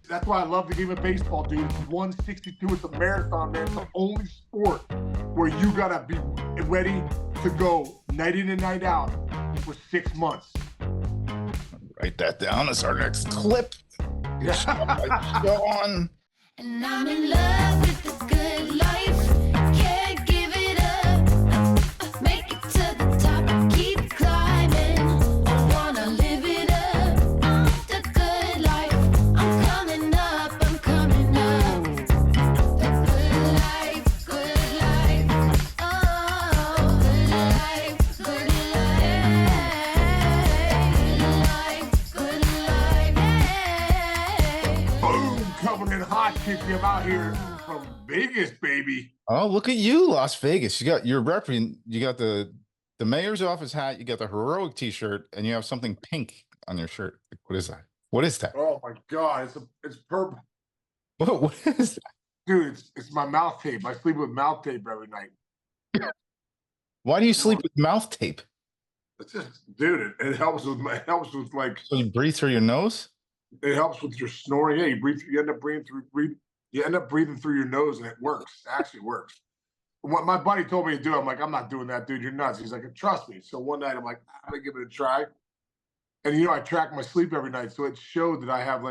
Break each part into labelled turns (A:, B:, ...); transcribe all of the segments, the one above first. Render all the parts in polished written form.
A: That's why I love the game of baseball, dude. It's 162. It's a marathon, man. It's the only sport where you gotta be ready to go night in and night out for 6 months.
B: Write that down as our next clip.
A: Yeah.
B: Sean.
C: And I'm in love with this good life. Can't give it up. Make it to the top. Keep climbing. I wanna live it up. The good life. I'm coming up. I'm coming up. The good life. Good life. Oh, good life. Good life. Good life. Hey.
A: Boom, coming in hot, kicking him out here from Vegas, baby.
B: Oh, look at you, Las Vegas. You're repping. You got the mayor's office hat. You got the heroic T-shirt, and you have something pink on your shirt. What is that? What is that?
A: Oh my God, it's purple,
B: What is that?
A: dude. It's my mouth tape. I sleep with mouth tape every night.
B: Why do you sleep with mouth tape?
A: It's just, dude. It helps with like
B: So you breathe through your nose?
A: it helps with your snoring. Yeah, you end up breathing through your nose, and it works. It actually works. What my buddy told me to do, I'm like, I'm not doing that, dude. You're nuts. He's like, trust me. So one night, I'm like, I'm gonna give it a try. And I track my sleep every night, so it showed that I have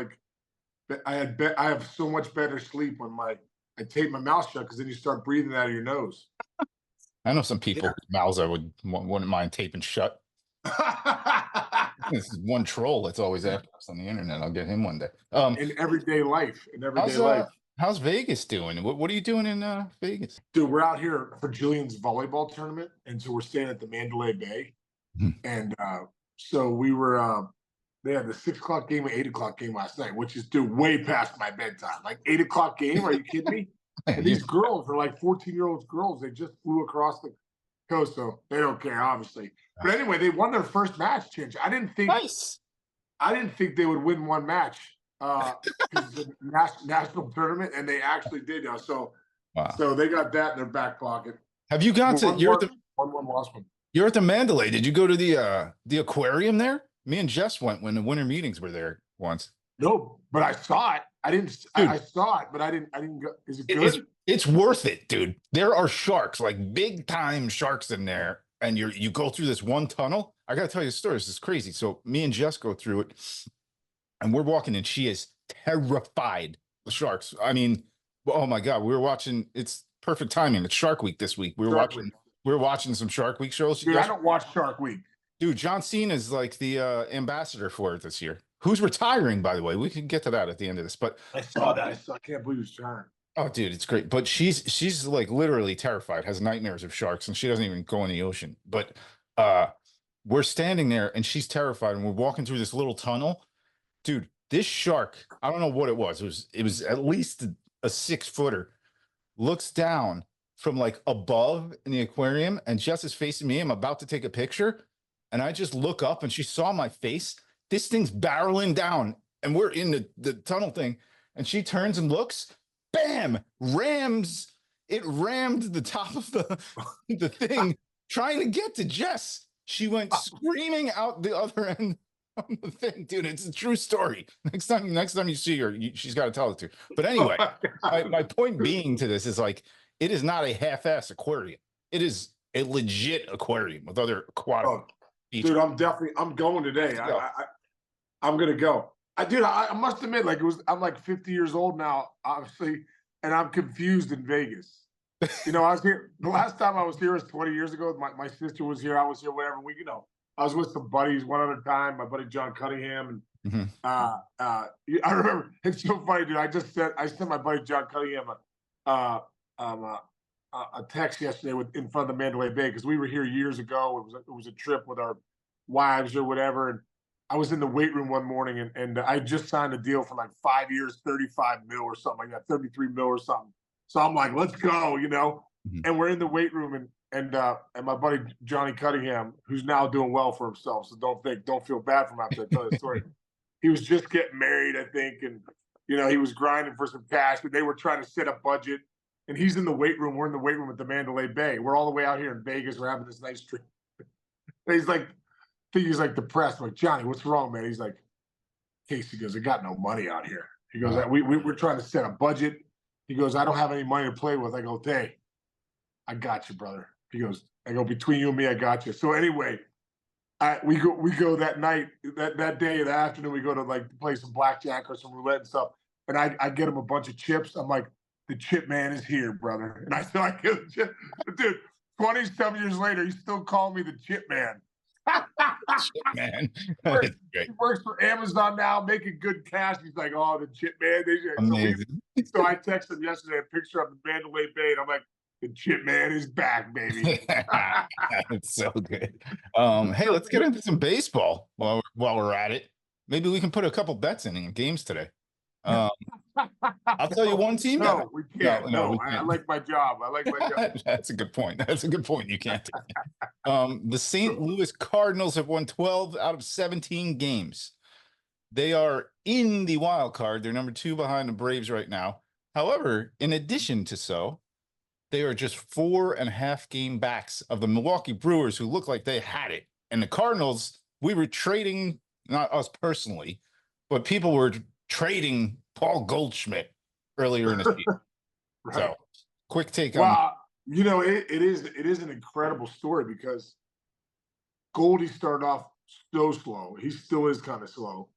A: I have so much better sleep when I tape my mouth shut, because then you start breathing out of your nose.
B: I know some people whose mouths I wouldn't mind taping shut. This is one troll that's always after us on the internet. I'll get him one day.
A: In everyday life,
B: How's Vegas doing? What are you doing in Vegas?
A: Dude, we're out here for Julian's volleyball tournament, and so we're staying at the Mandalay Bay. And so we were they had the 6 o'clock game and 8 o'clock game last night, which is, dude, way past my bedtime. Like 8 o'clock game, are you kidding me? And these girls are like 14-year-old girls. They just flew across the coast, so they don't care, obviously. But anyway, they won their first match, Chinch. I didn't think they would win one match. It's a national tournament, and they actually did. So they got that in their back pocket.
B: Have you got to? You're
A: lost one.
B: You're at the Mandalay. Did you go to the aquarium there? Me and Jess went when the winter meetings were there once.
A: No, but I saw it. I didn't. Dude, I saw it, but I didn't go. Is it good?
B: It's worth it, dude. There are sharks, like big time sharks in there, and you go through this one tunnel. I gotta tell you a story. This is crazy. So me and Jess go through it, and we're walking, and she is terrified of sharks. I mean, oh my God, we were watching. It's perfect timing. It's Shark Week this week. We were watching some Shark Week shows.
A: Dude, I don't watch Shark Week.
B: Dude, John Cena is like the ambassador for it this year. Who's retiring, by the way? We can get to that at the end of this. But
A: I saw that. I can't believe he's retiring.
B: Oh, dude, it's great. But she's like literally terrified, has nightmares of sharks, and she doesn't even go in the ocean. But we're standing there, and she's terrified, and we're walking through this little tunnel. Dude, this shark, I don't know what it was. It was at least a 6-footer. Looks down from like above in the aquarium, and Jess is facing me. I'm about to take a picture, and I just look up, and she saw my face. This thing's barreling down, and we're in the tunnel thing, and she turns and looks. Bam! It rammed the top of the thing, trying to get to Jess. She went screaming out the other end of the thing, dude. It's a true story. Next time you see her, she's got to tell it to you. But anyway, my point being to this is, like, it is not a half-ass aquarium. It is a legit aquarium with other aquatic features.
A: Dude, I'm going today. I'm gonna go. I must admit, I'm like 50 years old now, obviously, and I'm confused in Vegas. I was here. The last time I was here was 20 years ago. My sister was here. I was here, whatever. I was with some buddies one other time, my buddy John Cunningham. And I remember, it's so funny, dude. I sent my buddy John Cunningham a text yesterday in front of the Mandalay Bay, because we were here years ago. It was a trip with our wives or whatever. And I was in the weight room one morning, and I just signed a deal for like 5 years, 35 mil or something like that, 33 mil or something. So I'm like, let's go, And we're in the weight room, and my buddy Johnny Cunningham, who's now doing well for himself, so don't feel bad for him after I tell you the story. He was just getting married, I think, and he was grinding for some cash, but they were trying to set a budget. And he's in the weight room. We're in the weight room at the Mandalay Bay. We're all the way out here in Vegas. We're having this nice trip. He's like depressed. I'm like, Johnny, what's wrong, man? He's like, Casey goes, I got no money out here. He goes, we're trying to set a budget. He goes, I don't have any money to play with. I go, hey, I got you, brother. He goes, I go, between you and me, I got you. So anyway, we go that night, that day in the afternoon, we go to like play some blackjack or some roulette and stuff. And I get him a bunch of chips. I'm like, the chip man is here, brother. And I feel like, dude, 27 years later, he's still calling me the chip man.
B: Chip man.
A: He works for Amazon now, making good cash. He's like, oh, the chip man.
B: Amazing.
A: So I texted him yesterday a picture of the Mandalay Bay, and I'm like, the chip man is back, baby.
B: It's so good. Hey, let's get into some baseball while we're at it. Maybe we can put a couple bets in games today. I'll tell you one team.
A: No, we can't. No,
B: we can't.
A: I like my job. I like my job.
B: That's a good point. That's a good point. You can't. The St. Louis Cardinals have won 12 out of 17 games. They are in the wild card. They're number 2 behind the Braves right now. However, in addition to so, they are just 4.5 game backs of the Milwaukee Brewers, who look like they had it. And the Cardinals, we were trading, not us personally, but people were trading Paul Goldschmidt earlier in the season.
A: Right.
B: So, quick take on.
A: Well, you know, it is an incredible story because Goldie started off so slow. He still is kind of slow.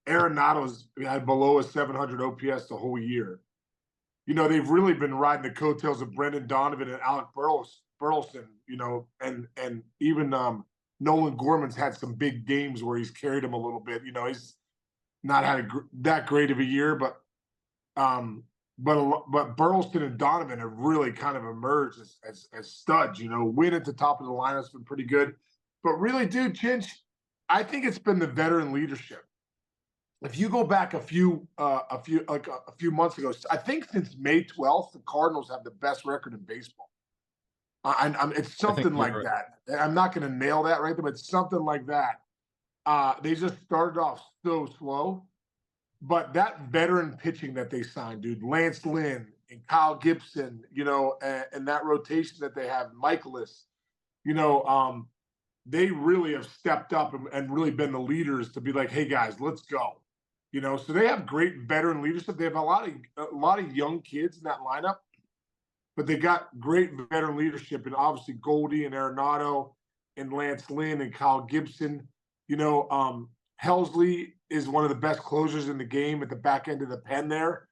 A: Arenado's had below a 700 OPS the whole year. You know, they've really been riding the coattails of Brendan Donovan and Alec Burleson, you know, and even Nolan Gorman's had some big games where he's carried him a little bit. You know, he's not had that great of a year, but Burleson and Donovan have really kind of emerged as studs. You know, Wynn at the top of the lineup's been pretty good, but really, dude, Chinch, I think it's been the veteran leadership. If you go back a few months ago, I think since May 12th, the Cardinals have the best record in baseball. It's something like
B: right.
A: that. I'm not going to nail that right there, but it's something like that. They just started off so slow, but that veteran pitching that they signed, dude, Lance Lynn and Kyle Gibson, you know, and that rotation that they have, Michaelis, you know, they really have stepped up and really been the leaders to be like, hey guys, let's go. You know, so they have great veteran leadership. They have a lot of young kids in that lineup, but they got great veteran leadership, and obviously Goldie and Arenado and Lance Lynn and Kyle Gibson. You know, Helsley is one of the best closers in the game at the back end of the pen there,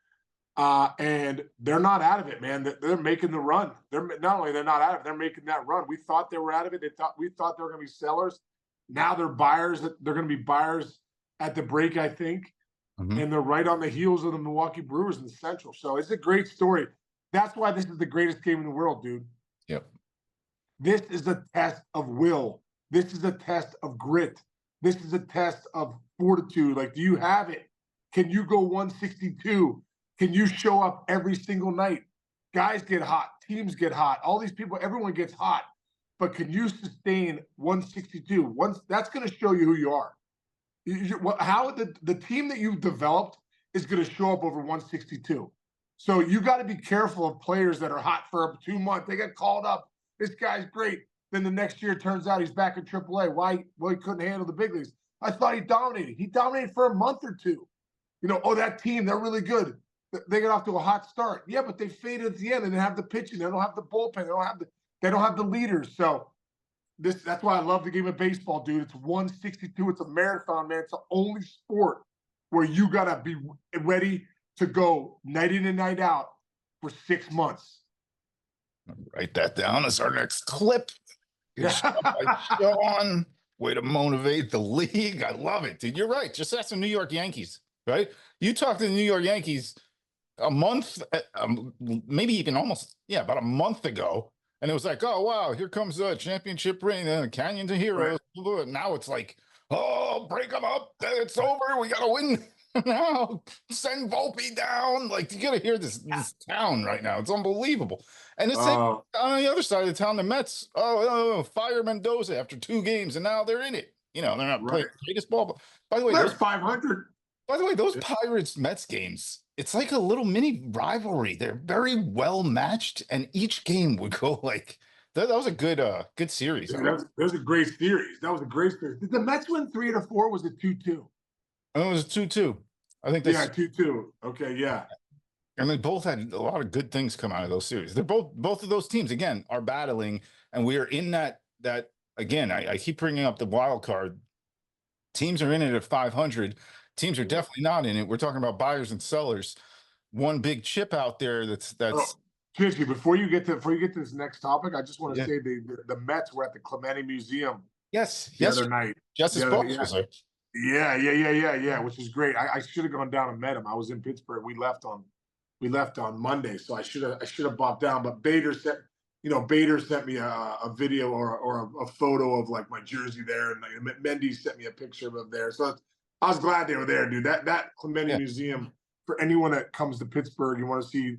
A: and they're not out of it, man. They're making the run. They're not only they're not out of it, they're making that run. We thought they were out of it. We thought they were going to be sellers. Now they're buyers. They're going to be buyers at the break, I think. And they're right on the heels of the Milwaukee Brewers in the Central. So it's a great story. That's why this is the greatest game in the world, dude.
B: Yep.
A: This is a test of will. This is a test of grit. This is a test of fortitude. Like, do you have it? Can you go 162? Can you show up every single night? Guys get hot. Teams get hot. All these people, everyone gets hot. But can you sustain 162? That's going to show you who you are. How the team that you've developed is going to show up over 162. So you got to be careful of players that are hot for 2 months. They get called up. This guy's great. Then the next year, it turns out he's back in AAA. Why? Well, he couldn't handle the big leagues. I thought he dominated. He dominated for a month or two. You know, oh, that team, they're really good. They get off to a hot start. Yeah, but they faded at the end. They didn't have the pitching. They don't have the bullpen. They don't have the leaders. So that's why I love the game of baseball, dude. It's 162. It's a marathon, man. It's the only sport where you got to be ready to go night in and night out for 6 months.
B: Write that down as our next clip. Good job by Sean. Way to motivate the league. I love it, dude. You're right. Just ask the New York Yankees, right? You talked to the New York Yankees a month, maybe even almost, about a month ago. And it was like, oh, wow, here comes the championship ring, Canyon to Heroes. Right. Now it's like, oh, break them up. It's over. We got to win now. Send Volpe down. Like, you got to hear this town right now. It's unbelievable. And it's on the other side of the town, the Mets, fire Mendoza after 2 games, and now they're in it. You know, they're not playing the greatest ball. But by the way,
A: there's 500.
B: By the way, those Pirates-Mets games, it's like a little mini rivalry. They're very well matched, and each game would go like that was a good series.
A: Yeah, that was a great series. That was a great series. Did the Mets win 3 out of 4? Was it 2-2?
B: It was 2-2. I think
A: Yeah,
B: that's
A: 2-2. Okay, yeah.
B: and they both had a lot of good things come out of those series. They're both of those teams again are battling, and we are in that again. I keep bringing up the wild card. Teams are in it at 500. Teams are definitely not in it. We're talking about buyers and sellers. One big chip out there that's
A: Oh, Chichi, before you get to this next topic, I just want to
B: Yeah.
A: say the Mets were at the Clemente Museum
B: yes,
A: the
B: yes.
A: other night.
B: Justice
A: The other-
B: Box
A: yeah.
B: was there.
A: Yeah, which is great. I should have gone down and met him. I was in Pittsburgh. We left on Monday, so I should have bopped down. But Bader sent me a video or a photo of like my jersey there, and like, Mendy sent me a picture of him there. So I was glad they were there, dude. That Clemente
B: Yeah.
A: Museum, for anyone that comes to Pittsburgh, you want to see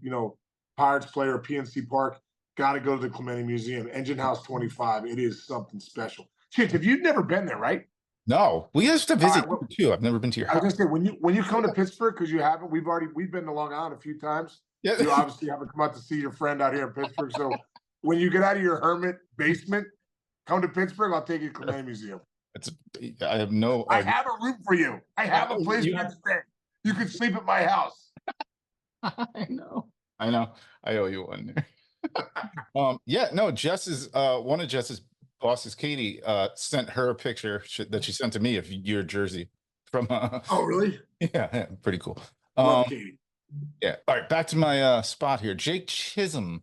A: Pirates play or PNC Park, got to go to the Clemente Museum. Engine House 25. It is something special. Shit, have you never been there, right?
B: No, we used to visit
A: well,
B: you too. I've never been to your
A: I was
B: house.
A: gonna say when you come to Pittsburgh, because you haven't, we've been to Long Island a few times.
B: Yeah.
A: You obviously haven't come out to see your friend out here in Pittsburgh. So when you get out of your hermit basement, come to Pittsburgh. I'll take you to Clemente Museum.
B: I have no.
A: I have a room for you. I have a place for you to stay. You can sleep at my house.
B: I know. I owe you one there. Yeah, no, Jess's one of Jess's bosses, Katie, sent her a picture that she sent to me of your jersey from
A: Oh, really?
B: yeah, pretty cool.
A: Love Katie.
B: Yeah. All right, back to my spot here. Jake Chisholm.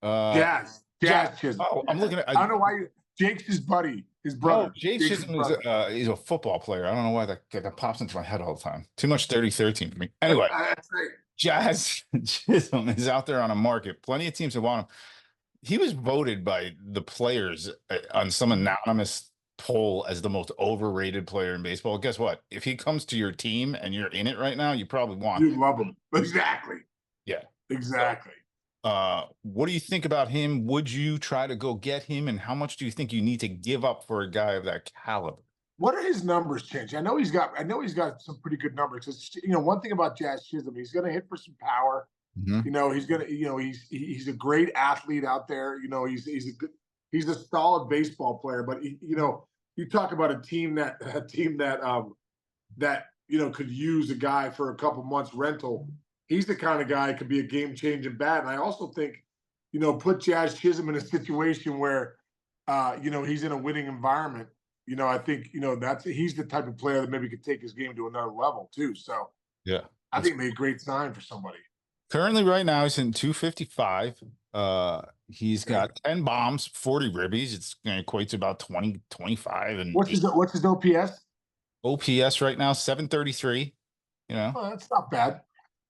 A: Jazz Chisholm.
B: Oh, I'm looking at
A: I don't know why Jake's his buddy, his brother.
B: Oh, Jake
A: Jake's his
B: Chisholm is
A: brother.
B: he's a football player. I don't know why that pops into my head all the time. Too much 30-13 for me. Anyway,
A: That's right.
B: Jazz Chisholm is out there on a market. Plenty of teams that want him. He was voted by the players on some anonymous poll as the most overrated player in baseball. Guess what? If he comes to your team and you're in it right now, you probably want
A: You
B: him.
A: love him. Exactly.
B: Yeah.
A: Exactly.
B: What do you think about him? Would you try to go get him? And how much do you think you need to give up for a guy of that caliber?
A: What are his numbers, Chinch? I know he's got some pretty good numbers. One thing about Jazz Chisholm, he's going to hit for some power.
B: Mhm.
A: He's going to, he's a great athlete out there. He's a solid baseball player. But you talk about a team that could use a guy for a couple months rental. He's the kind of guy that could be a game changing bat. And I also think, put Jazz Chisholm in a situation where, he's in a winning environment. I think, he's the type of player that maybe could take his game to another level too. So
B: Yeah.
A: I think it'd be a great sign for somebody.
B: Currently, right now, he's in 255. He's got 10 bombs, 40 ribbies. It's going to equate to about 20, 25. And
A: What's his OPS?
B: OPS right now, 733.
A: Oh, that's not bad.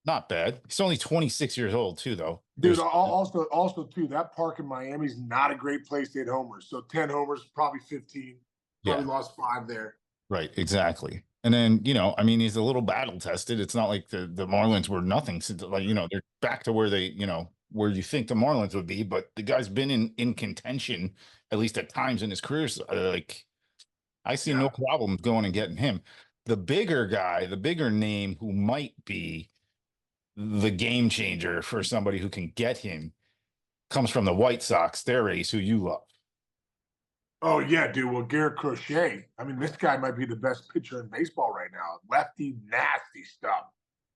B: Not bad. He's only 26 years old, too, though.
A: Dude, also too, that park in Miami is not a great place to hit homers. So 10 homers, probably 15. Probably lost 5 there.
B: Right, exactly. And then, he's a little battle tested. It's not like the Marlins were nothing. So, they're back to where they, where you think the Marlins would be, but the guy's been in contention, at least at times in his career. I see no problem going and getting him. The bigger guy, the bigger name who might be the game changer for somebody who can get him comes from the White Sox, their ace, who you love.
A: Oh, yeah, dude. Well, Garrett Crochet. I mean, this guy might be the best pitcher in baseball right now. Lefty, nasty stuff.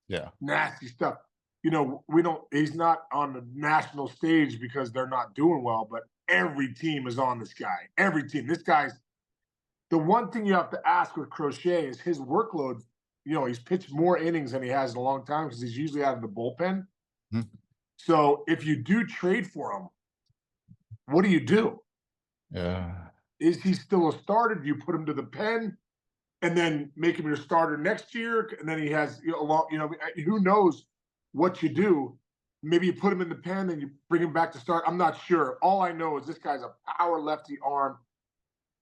B: Yeah.
A: Nasty stuff. He's not on the national stage because they're not doing well, but every team is on this guy. Every team. The one thing you have to ask with Crochet is his workload. He's pitched more innings than he has in a long time because he's usually out of the bullpen.
B: Mm-hmm.
A: So if you do trade for him, what do you do?
B: Yeah.
A: Is he still a starter? Do you put him to the pen and then make him your starter next year? And then he has who knows what you do. Maybe you put him in the pen and you bring him back to start. I'm not sure. All I know is this guy's a power lefty arm,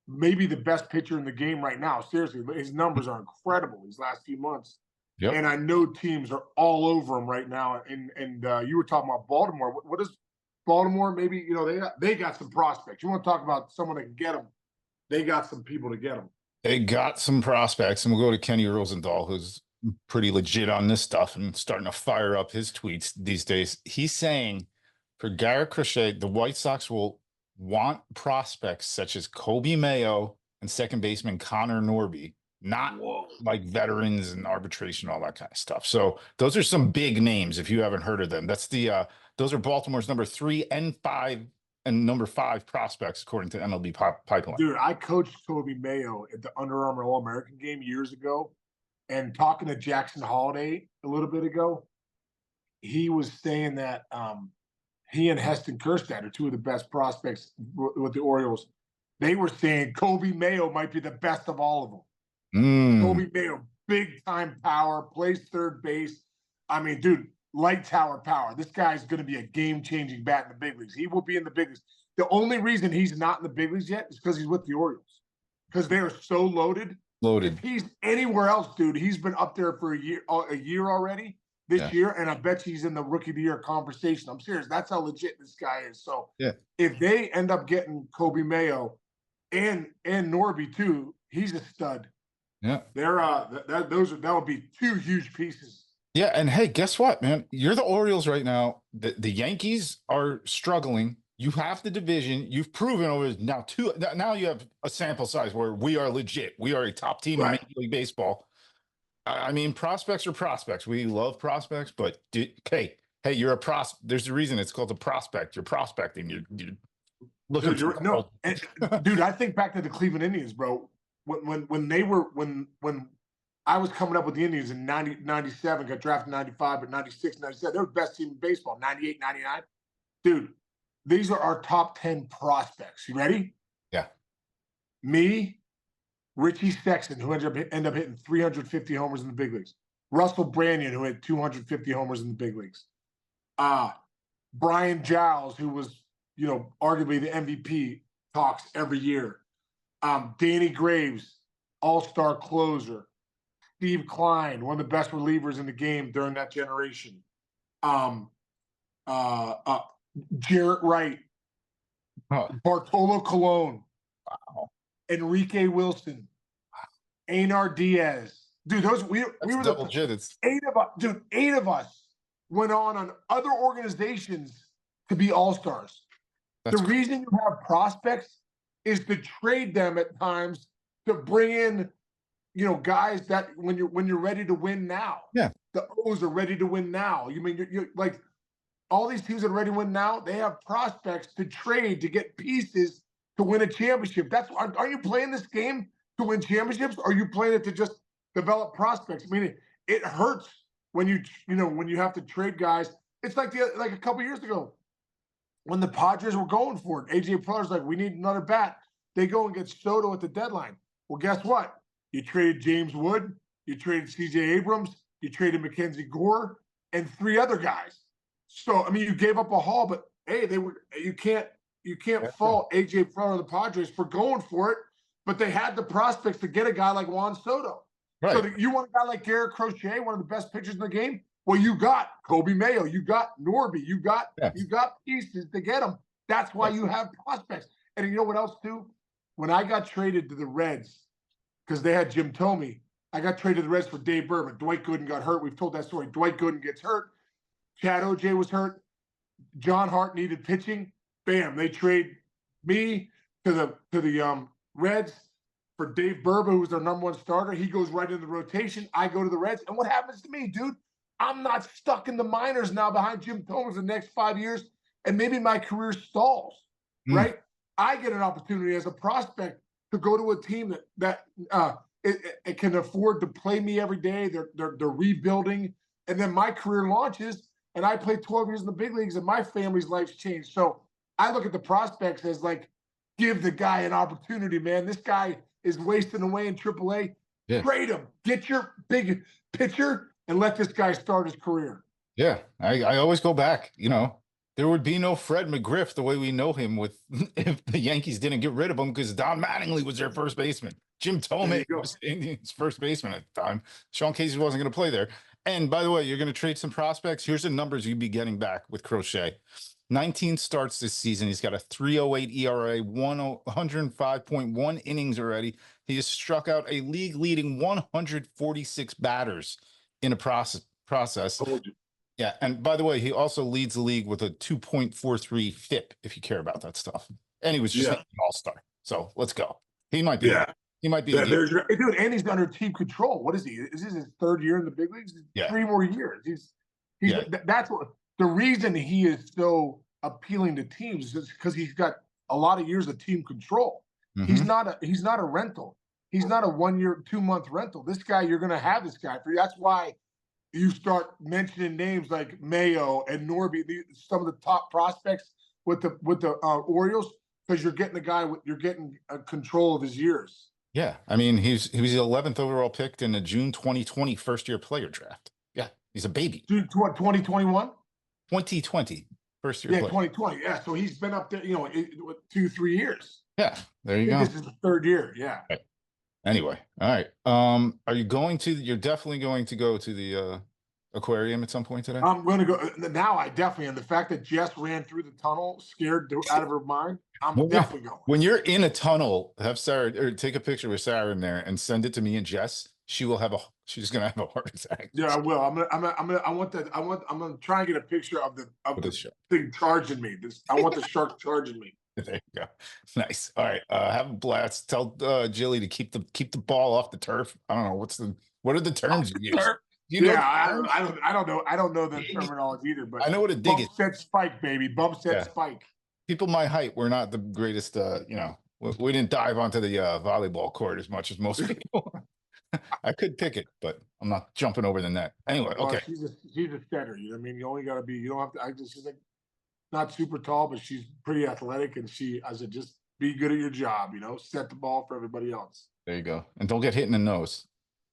A: maybe the best pitcher in the game right now. Seriously, his numbers are incredible these last few months.
B: Yep.
A: And I know teams are all over him right now. And you were talking about Baltimore. What is Baltimore? Maybe they got some prospects. You want to talk about someone that can get them? They got some people to get them.
B: They got some prospects, and we'll go to Kenny Rosenthal, who's pretty legit on this stuff and starting to fire up his tweets these days. He's saying for Garrett Crochet, the White Sox will want prospects such as Kobe Mayo and second baseman Connor Norby not
A: Whoa.
B: like veterans and arbitration, all that kind of stuff. So those are some big names if you haven't heard of them. That's the those are Baltimore's number 3 and 5 and number 5 prospects according to MLB Pipeline.
A: Dude, I coached Kobe Mayo at the Under Armour All-American game years ago, and talking to Jackson Holiday a little bit ago, he was saying that he and Heston Kjerstad are 2 of the best prospects with the Orioles. They were saying Kobe Mayo might be the best of all of them. Kobe Mayo, big time power, plays third base. I mean, dude, light tower power. This guy's going to be a game-changing bat in the big leagues. He will be in the big leagues. The only reason he's not in the big leagues yet is because he's with the Orioles, because they are so loaded. If he's anywhere else, dude, he's been up there for a year already this year, and I bet he's in the Rookie of the Year conversation. I'm serious. That's how legit this guy is. So if they end up getting Kobe Mayo and Norby too, he's a stud.
B: Yeah,
A: that would be 2 huge pieces.
B: Yeah, and hey, guess what, man? You're the Orioles right now. The Yankees are struggling. You have the division. You've proven over now now you have a sample size where we are legit. We are a top team in Major League Baseball. I mean, prospects are prospects. We love prospects, but hey, you're a there's a reason it's called a prospect. You're prospecting. You're looking
A: dude, I think back to the Cleveland Indians, bro. When I was coming up with the Indians in 97, got drafted in 95, but 96, 97, they were the best team in baseball, 98, 99. Dude, these are our top 10 prospects. You ready?
B: Yeah.
A: Me, Richie Sexton, who ended up hitting 350 homers in the big leagues. Russell Branyan, who had 250 homers in the big leagues. Brian Giles, who was, arguably the MVP talks every year. Danny Graves, all-star closer. Steve Klein, one of the best relievers in the game during that generation. Jarrett Wright, Bartolo Colon, Enrique Wilson, Einar Diaz. Dude, we were
B: double digits.
A: 8 of us went on other organizations to be all-stars. The reason you have prospects is to trade them at times to bring in, guys that when you're ready to win now.
B: Yeah.
A: The O's are ready to win now. You mean you're like all these teams that are ready to win now, they have prospects to trade to get pieces to win a championship. Are you playing this game to win championships? Or are you playing it to just develop prospects? I mean, it hurts when you have to trade guys. It's like a couple years ago when the Padres were going for it. AJ Preller's like, we need another bat. They go and get Soto at the deadline. Well, guess what? You traded James Wood, you traded CJ Abrams, you traded Mackenzie Gore, and 3 other guys. So I mean, you gave up a haul, but hey, you can't fault AJ Preller of the Padres for going for it. But they had the prospects to get a guy like Juan Soto. Right. So you want a guy like Garrett Crochet, one of the best pitchers in the game? Well, you got Kobe Mayo, you got Norby, you got pieces to get them. That's why you have prospects. And you know what else too? When I got traded to the Reds, because they had Jim Thome, I got traded to the Reds for Dave Berman. Dwight Gooden got hurt. We've told that story. Dwight Gooden gets hurt. Chad OJ was hurt. John Hart needed pitching. Bam! They trade me to the Reds for Dave Burba, who was their #1 starter. He goes right into the rotation. I go to the Reds, and what happens to me, dude? I'm not stuck in the minors now behind Jim Thome for the next 5 years, and maybe my career stalls. Right? I get an opportunity as a prospect to go to a team that it can afford to play me every day. They're rebuilding, and then my career launches, and I play 12 years in the big leagues, and my family's life's changed. So I look at the prospects as like, give the guy an opportunity, man. This guy is wasting away in AAA. Yeah. Trade him. Get your big pitcher and let this guy start his career.
B: Yeah, I always go back. There would be no Fred McGriff the way we know him if the Yankees didn't get rid of him, because Don Mattingly was their first baseman. Jim Thome was Indians' first baseman at the time. Sean Casey wasn't going to play there. And by the way, you're going to trade some prospects. Here's the numbers you'd be getting back with Crochet. 19 starts this season. He's got a 3.08 ERA, 105.1 innings already. He has struck out a league-leading 146 batters in a process. Yeah, and by the way, he also leads the league with a 2.43 FIP, if you care about that stuff. And he was just an all-star. So let's go. He might be.
A: Yeah.
B: He might be.
A: Yeah, dude, and he's under team control. What is he? Is this his third year in the big leagues?
B: Yeah.
A: 3 more years. That's what the reason he is so appealing to teams is because he's got a lot of years of team control. He's not a rental. He's not a 1 year, 2 month rental. This guy, you're gonna have this guy for you. That's why you start mentioning names like Mayo and Norby, some of the top prospects with the Orioles, because you're getting the guy you're getting control of his years.
B: Yeah, I mean, he was the 11th overall pick in the June 2020 first year player draft. Yeah, he's a baby.
A: June 2021?
B: 2020 first year.
A: Yeah,
B: player.
A: 2020. Yeah, so he's been up there, 2-3 years.
B: Yeah, there you go.
A: This is the third year. Yeah.
B: Right. Anyway, all right. Are you going to? You're definitely going to go to the aquarium at some point today.
A: I'm going to go now. I definitely, and the fact that Jess ran through the tunnel, scared out of her mind. I'm definitely going.
B: When you're in a tunnel, have Sarah or take a picture with Sarah in there and send it to me and Jess. She's gonna have a heart attack.
A: Yeah, I will. I'm gonna try and get a picture of the thing charging me. I want the shark charging me.
B: There you go. Nice. All right. Have a blast. Tell Jilly to keep the ball off the turf. I don't know what are the terms you use?
A: I don't know. I don't know the terminology either, but
B: I know what a dig is.
A: Bump set spike, baby. Bump set spike.
B: People my height, we're not the greatest. We didn't dive onto the volleyball court as much as most people. I could pick it, but I'm not jumping over the net. Anyway, okay.
A: She's a setter. You know what I mean? You only got to be. You don't have to. She's like not super tall, but she's pretty athletic, and I said, just be good at your job. Set the ball for everybody else.
B: There you go, and don't get hit in the nose.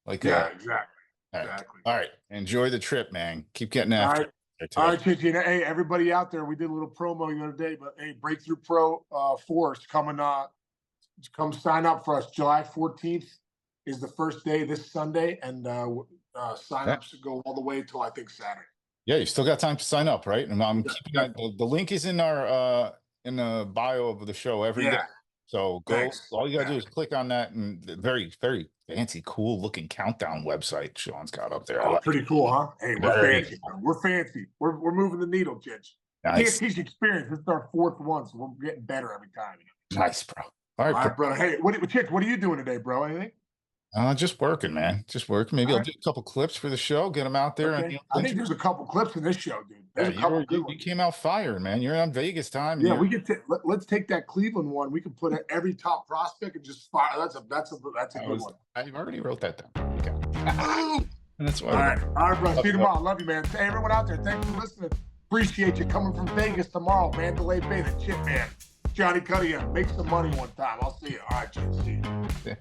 A: Exactly.
B: All right.
A: Exactly.
B: All right. Enjoy the trip, man. Keep getting after it.
A: All right, Chichi. Hey, everybody out there, we did a little promo the other day, but hey, Breakthrough Pro Force coming. Come sign up for us. July 14th is the first day this Sunday, and sign-ups go all the way till I think Saturday.
B: Yeah, you still got time to sign up, right? And I'm keeping that. The link is in our in the bio of the show every day. So go. Thanks. All you gotta do is click on that, and very, very fancy, cool looking countdown website Sean's got up there.
A: Pretty cool, huh? Hey, we're fancy. We're fancy. We're moving the needle, Judge.
B: Nice.
A: Can't teach experience. This is our 4th one, so we're getting better every time.
B: Nice, bro.
A: All right, brother. Hey, what are you doing today, bro? Anything?
B: Just working, man. Just working. Maybe I'll do a couple clips for the show. Get them out there.
A: Okay. I think there's a couple clips in this show, dude.
B: You came out firing, man. You're on Vegas time.
A: Yeah, we can. Let's take that Cleveland one. We can put every top prospect and just fire. That's a good one.
B: I already wrote that down. Okay. That's why.
A: All right, bro. See you tomorrow. Love you, man. Hey, everyone out there, thanks for listening. Appreciate you coming from Vegas tomorrow. Mandalay Bay, the Chip Man, Johnny Cunningham. Make some money one time. I'll see you. All right, Jim. See you.